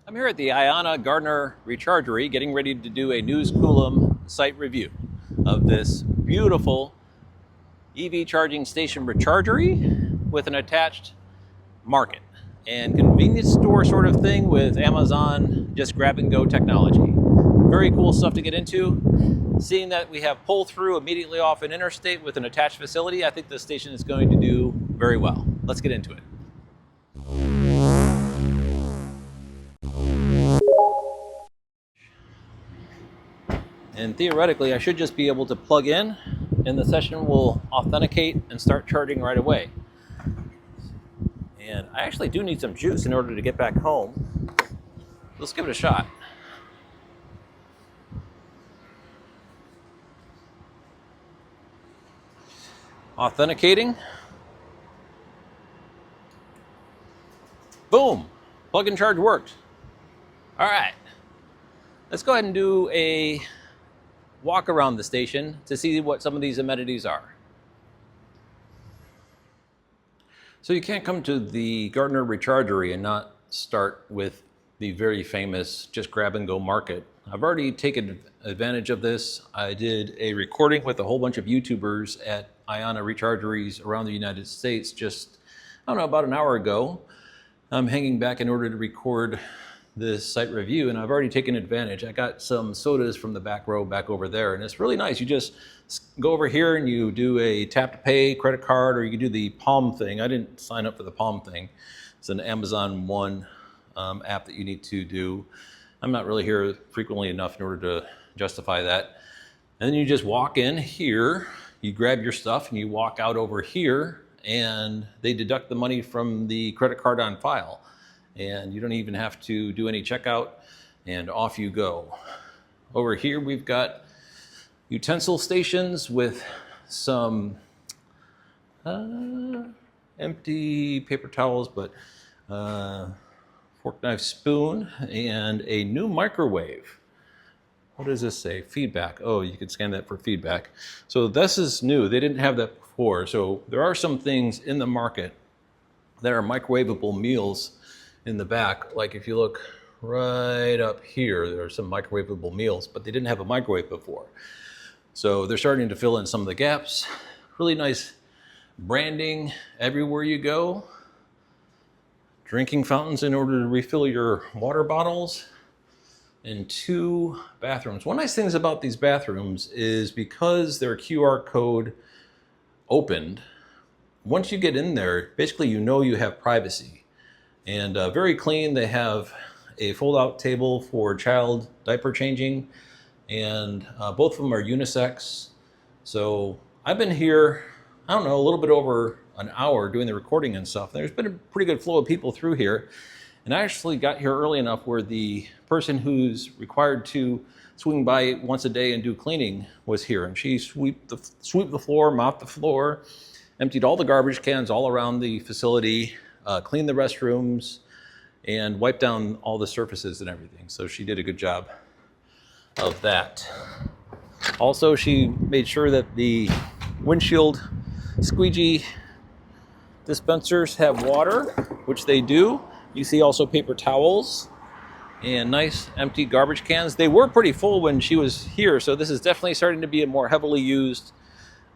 I'm here at the IONNA Garner Rechargery getting ready to do a News Coolum site review of this beautiful EV charging station rechargery with an attached market and convenience store sort of thing with Amazon just grab and go technology. Very cool stuff to get into. Seeing that we have pull through immediately off an interstate with an attached facility, I think this station is going to do very well. Let's get into it. And theoretically, I should just be able to plug in and the session will authenticate and start charging right away. And I actually do need some juice in order to get back home. Let's give it a shot. Authenticating. Boom! Plug and charge worked. All right. Let's go ahead and do a walk around the station to see what some of these amenities are. So you can't come to the Garner Rechargery and not start with the very famous just grab and go market. I've already taken advantage of this. I did a recording with a whole bunch of YouTubers at IONNA Rechargeries around the United States just, I don't know, about an hour ago. I'm hanging back in order to record this site review, and I've already taken advantage. I got some sodas from the back row back over there, and it's really nice. You just go over here and you do a tap to pay credit card, or you can do the Palm thing. I didn't sign up for the Palm thing. It's an Amazon One app that you need to do. I'm not really here frequently enough in order to justify that. And then you just walk in here, you grab your stuff, and you walk out over here, and they deduct the money from the credit card on file. And you don't even have to do any checkout, and off you go. Over here we've got utensil stations with some empty paper towels, but fork, knife, spoon, and a new microwave. What does this say? Feedback. Oh, you can scan that for feedback. So this is new. They didn't have that before. So there are some things in the market that are microwavable meals in the back. Like if you look right up here, there are some microwavable meals, but they didn't have a microwave before. So they're starting to fill in some of the gaps. Really nice branding everywhere you go. Drinking fountains in order to refill your water bottles. And 2 bathrooms. One nice thing about these bathrooms is because they're QR code opened, once you get in there, basically you know you have privacy. And very clean. They have a fold-out table for child diaper changing, and both of them are unisex. So I've been here, I don't know, a little bit over an hour doing the recording and stuff. There's been a pretty good flow of people through here. And I actually got here early enough where the person who's required to swing by once a day and do cleaning was here. And she sweep the floor, mop the floor, emptied all the garbage cans all around the facility, cleaned the restrooms, and wiped down all the surfaces and everything. So she did a good job of that. Also, she made sure that the windshield squeegee dispensers have water, which they do. You see also paper towels and nice empty garbage cans. They were pretty full when she was here, so this is definitely starting to be a more heavily used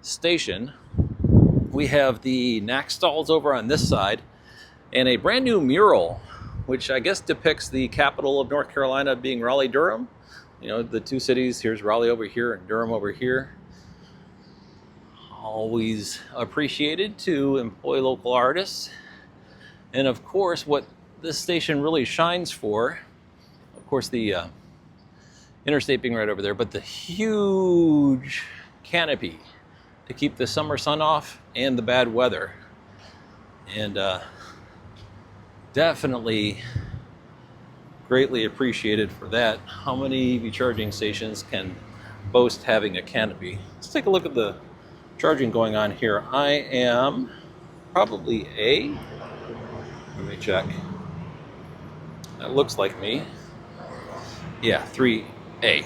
station. We have the knack stalls over on this side and a brand new mural, which I guess depicts the capital of North Carolina being Raleigh-Durham. You know, the 2 cities, here's Raleigh over here and Durham over here. Always appreciated to employ local artists. And of course, what this station really shines for, of course, the interstate being right over there, but the huge canopy to keep the summer sun off and the bad weather. And definitely greatly appreciated for that. How many EV charging stations can boast having a canopy? Let's take a look at the charging going on here. I am probably A. Let me check. That looks like me. Yeah, 3A.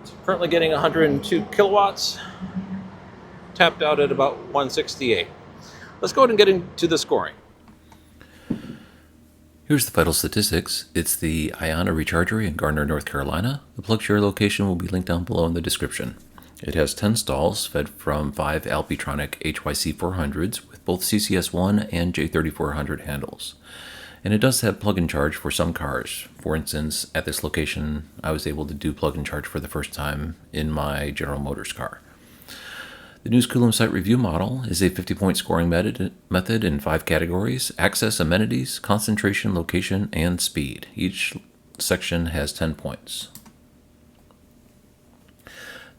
So currently getting 102 kilowatts. Tapped out at about 168. Let's go ahead and get into the scoring. Here's the vital statistics. It's the IONNA rechargery in Garner, North Carolina. The plug share location will be linked down below in the description. It has 10 stalls fed from 5 Alpitronic HYC 400s with both CCS1 and J3400 handles. And it does have plug-in charge for some cars. For instance, at this location, I was able to do plug-in charge for the first time in my General Motors car. The News Coulomb site review model is a 50-point scoring method in 5 categories: access, amenities, concentration, location, and speed. Each section has 10 points.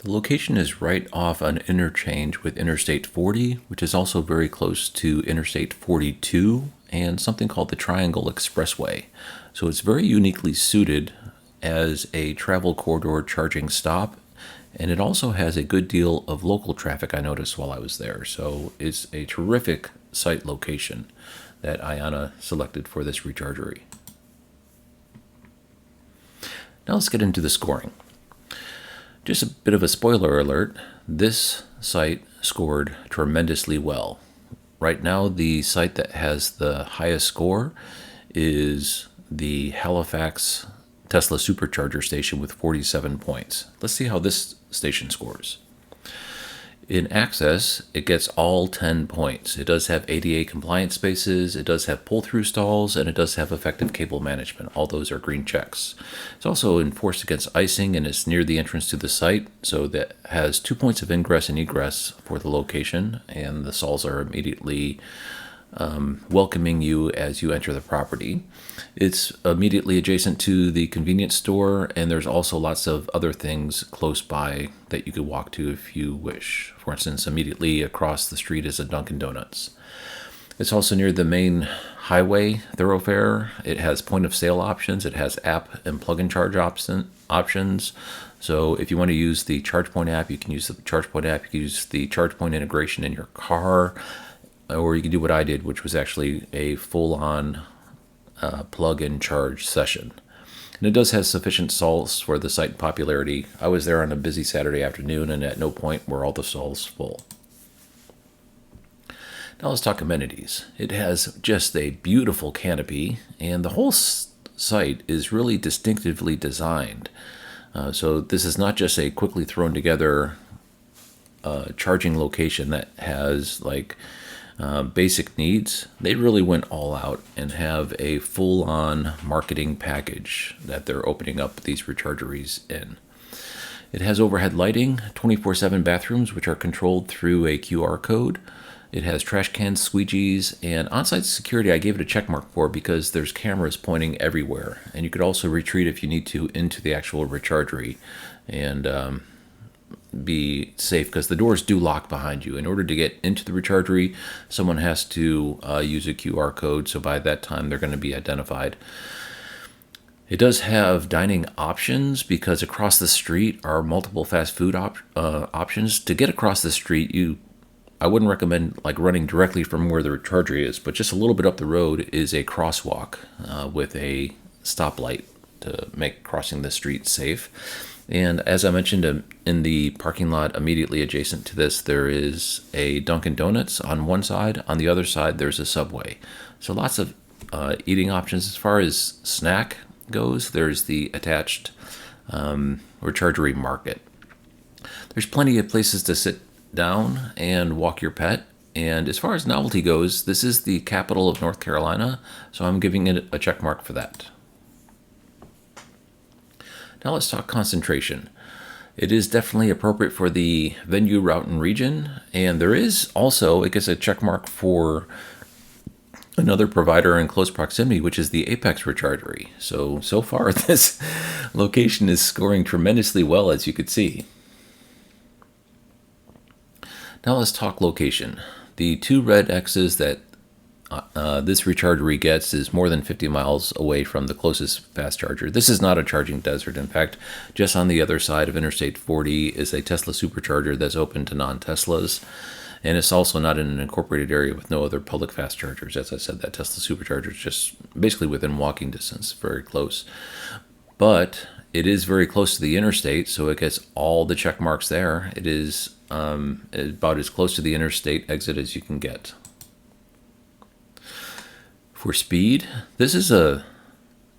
The location is right off an interchange with Interstate 40, which is also very close to Interstate 42 and something called the Triangle Expressway. So it's very uniquely suited as a travel corridor charging stop. And it also has a good deal of local traffic, I noticed while I was there. So it's a terrific site location that IONNA selected for this rechargery. Now let's get into the scoring. Just a bit of a spoiler alert, this site scored tremendously well. Right now, the site that has the highest score is the Halifax Tesla Supercharger station with 47 points. Let's see how this station scores. In access, it gets all 10 points. It does have ADA compliant spaces, it does have pull-through stalls, and it does have effective cable management. All those are green checks. It's also enforced against icing, and it's near the entrance to the site, so that has 2 points of ingress and egress for the location, and the stalls are immediately welcoming you as you enter the property. It's immediately adjacent to the convenience store, and there's also lots of other things close by that you could walk to if you wish. For instance, immediately across the street is a Dunkin' Donuts. It's also near the main highway thoroughfare. It has point of sale options. It has app and plug-in charge options. So if you want to use the ChargePoint app, you can use the ChargePoint app. You can use the ChargePoint integration in your car. Or you can do what I did, which was actually a full-on plug-in charge session. And it does have sufficient stalls for the site popularity. I was there on a busy Saturday afternoon, and at no point were all the stalls full. Now let's talk amenities. It has just a beautiful canopy, and the whole site is really distinctively designed. So this is not just a quickly thrown together charging location that has like basic needs. They really went all out and have a full-on marketing package that they're opening up these rechargeries in. It has overhead lighting, 24/7 bathrooms which are controlled through a QR code. It has trash cans, squeegees, and on-site security I gave it a check mark for because there's cameras pointing everywhere. And you could also retreat if you need to into the actual rechargery and be safe, because the doors do lock behind you. In order to get into the rechargery, someone has to use a QR code, so by that time they're going to be identified. It does have dining options because across the street are multiple fast food options. To get across the street, I wouldn't recommend like running directly from where the rechargery is, but just a little bit up the road is a crosswalk with a stoplight to make crossing the street safe. And as I mentioned, in the parking lot immediately adjacent to this, there is a Dunkin' Donuts on one side. On the other side, there's a Subway. So lots of eating options. As far as snack goes, there's the attached rechargery market. There's plenty of places to sit down and walk your pet. And as far as novelty goes, this is the capital of North Carolina, so I'm giving it a check mark for that. Now let's talk concentration. It is definitely appropriate for the venue, route, and region. And there is also, it gets a check mark for another provider in close proximity, which is the Apex Rechargery. So far, this location is scoring tremendously well, as you could see. Now let's talk location. The 2 red X's that this rechargery gets is more than 50 miles away from the closest fast charger. This is not a charging desert. In fact, just on the other side of Interstate 40 is a Tesla supercharger that's open to non-Teslas. And it's also not in an incorporated area with no other public fast chargers. As I said, that Tesla supercharger is just basically within walking distance, very close. But it is very close to the interstate, so it gets all the check marks there. It is about as close to the interstate exit as you can get. For speed, this is a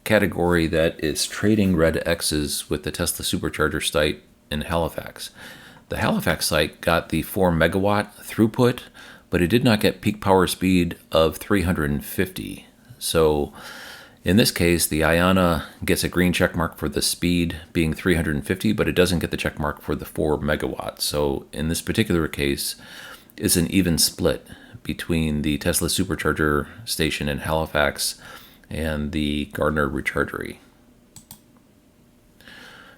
category that is trading red X's with the Tesla supercharger site in Halifax. The Halifax site got the 4 megawatt throughput, but it did not get peak power speed of 350. So in this case, the IONNA gets a green check mark for the speed being 350, but it doesn't get the check mark for the 4 megawatts. So in this particular case, it's an even split between the Tesla supercharger station in Halifax and the Garner rechargery,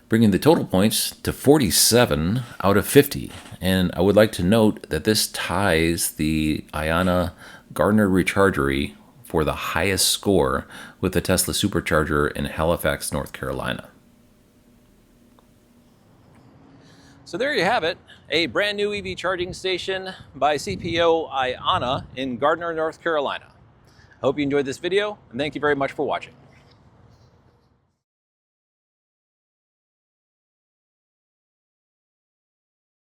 bringing the total points to 47 out of 50. And I would like to note that this ties the IONNA Garner rechargery for the highest score with the Tesla supercharger in Halifax, North Carolina. So there you have it, a brand new EV charging station by CPO IONNA in Garner, North Carolina. I hope you enjoyed this video, and thank you very much for watching.